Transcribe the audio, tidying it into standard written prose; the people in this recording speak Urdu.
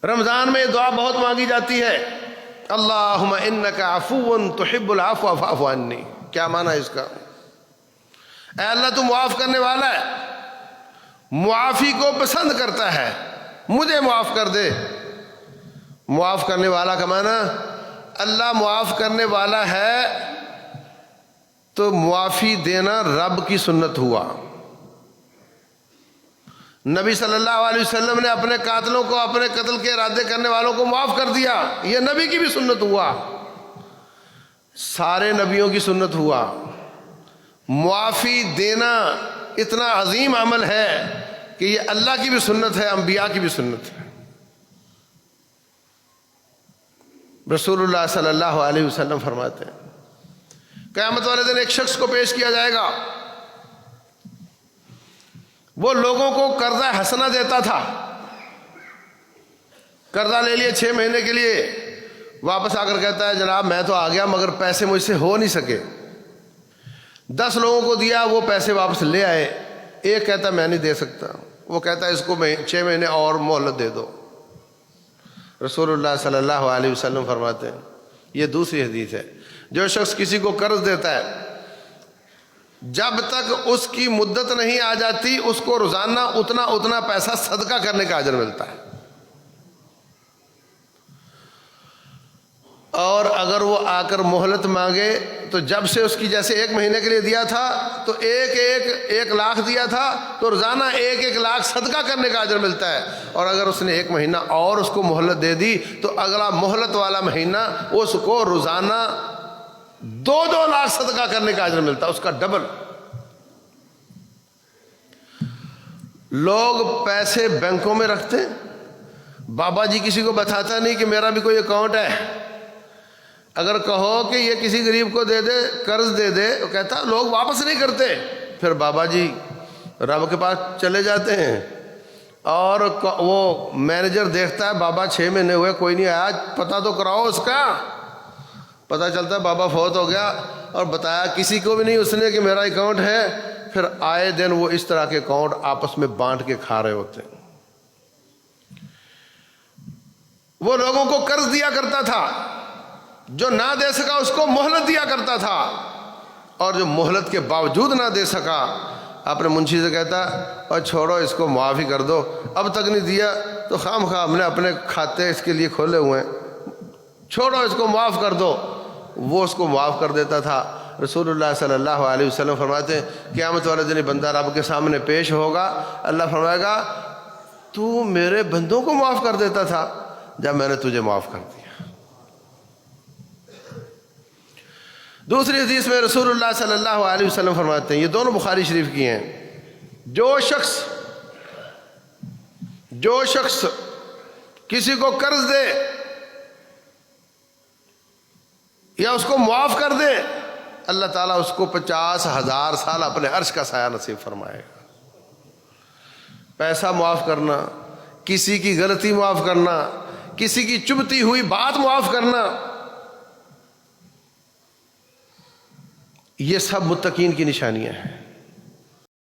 رمضان میں یہ دعا بہت مانگی جاتی ہے، اللہم انک عفو تحب العفو فاعف عنی۔ کیا معنی ہے اس کا؟ اے اللہ تو معاف کرنے والا ہے، معافی کو پسند کرتا ہے، مجھے معاف کر دے۔ معاف کرنے والا کا معنی اللہ معاف کرنے والا ہے تو معافی دینا رب کی سنت ہوا۔ نبی صلی اللہ علیہ وسلم نے اپنے قاتلوں کو، اپنے قتل کے ارادے کرنے والوں کو معاف کر دیا، یہ نبی کی بھی سنت ہوا، سارے نبیوں کی سنت ہوا۔ معافی دینا اتنا عظیم عمل ہے کہ یہ اللہ کی بھی سنت ہے، انبیاء کی بھی سنت ہے۔ رسول اللہ صلی اللہ علیہ وسلم فرماتے ہیں قیامت والے دن ایک شخص کو پیش کیا جائے گا، وہ لوگوں کو قرضہ حسنہ دیتا تھا، قرضہ لے لیے 6 مہینے کے لیے، واپس آ کر کہتا ہے جناب میں تو آ گیا مگر پیسے مجھ سے ہو نہیں سکے۔ 10 لوگوں کو دیا، وہ پیسے واپس لے آئے، ایک کہتا میں نہیں دے سکتا، وہ کہتا ہے اس کو 6 مہینے اور مہلت دے دو۔ رسول اللہ صلی اللہ علیہ وسلم فرماتے ہیں، یہ دوسری حدیث ہے، جو شخص کسی کو قرض دیتا ہے جب تک اس کی مدت نہیں آ جاتی اس کو روزانہ اتنا پیسہ صدقہ کرنے کا اجر ملتا ہے، اور اگر وہ آ کر مہلت مانگے تو جب سے اس کی جیسے 1 مہینے کے لیے دیا تھا تو 1 لاکھ دیا تھا تو روزانہ 1 لاکھ صدقہ کرنے کا اجر ملتا ہے، اور اگر اس نے 1 مہینہ اور اس کو مہلت دے دی تو اگلا مہلت والا مہینہ اس کو روزانہ 2 لاکھ صدقہ کرنے کا اجر ملتا ہے، اس کا ڈبل۔ لوگ پیسے بینکوں میں رکھتے ہیں، بابا جی کسی کو بتاتا نہیں کہ میرا بھی کوئی اکاؤنٹ ہے، اگر کہو کہ یہ کسی غریب کو دے دے، قرض دے دے، وہ کہتا لوگ واپس نہیں کرتے، پھر بابا جی رب کے پاس چلے جاتے ہیں، اور وہ مینیجر دیکھتا ہے بابا 6 مہینے ہوئے کوئی نہیں آیا، پتہ تو کراؤ اس کا۔ پتہ چلتا ہے بابا فوت ہو گیا اور بتایا کسی کو بھی نہیں اس نے کہ میرا اکاؤنٹ ہے، پھر آئے دن وہ اس طرح کے اکاؤنٹ آپس میں بانٹ کے کھا رہے ہوتے ہیں۔ وہ لوگوں کو قرض دیا کرتا تھا، جو نہ دے سکا اس کو مہلت دیا کرتا تھا، اور جو مہلت کے باوجود نہ دے سکا اپنے منشی سے کہتا اور چھوڑو اس کو معافی کر دو، اب تک نہیں دیا تو خام خواہ ہم نے اپنے کھاتے اس کے لیے کھولے ہوئے ہیں، چھوڑو اس کو معاف کر دو، وہ اس کو معاف کر دیتا تھا۔ رسول اللہ صلی اللہ علیہ وسلم فرماتے ہیں قیامت والے دن بندہ رب کے سامنے پیش ہوگا، اللہ فرمائے گا تو میرے بندوں کو معاف کر دیتا تھا جب میں نے تجھے معاف کر دیا۔ دوسری حدیث میں رسول اللہ صلی اللہ علیہ وسلم فرماتے ہیں، یہ دونوں بخاری شریف کی ہیں، جو شخص کسی کو قرض دے یا اس کو معاف کر دے، اللہ تعالیٰ اس کو 50,000 سال اپنے عرش کا سایہ نصیب فرمائے گا۔ پیسہ معاف کرنا، کسی کی غلطی معاف کرنا، کسی کی چبھتی ہوئی بات معاف کرنا، یہ سب متقین کی نشانیاں ہیں۔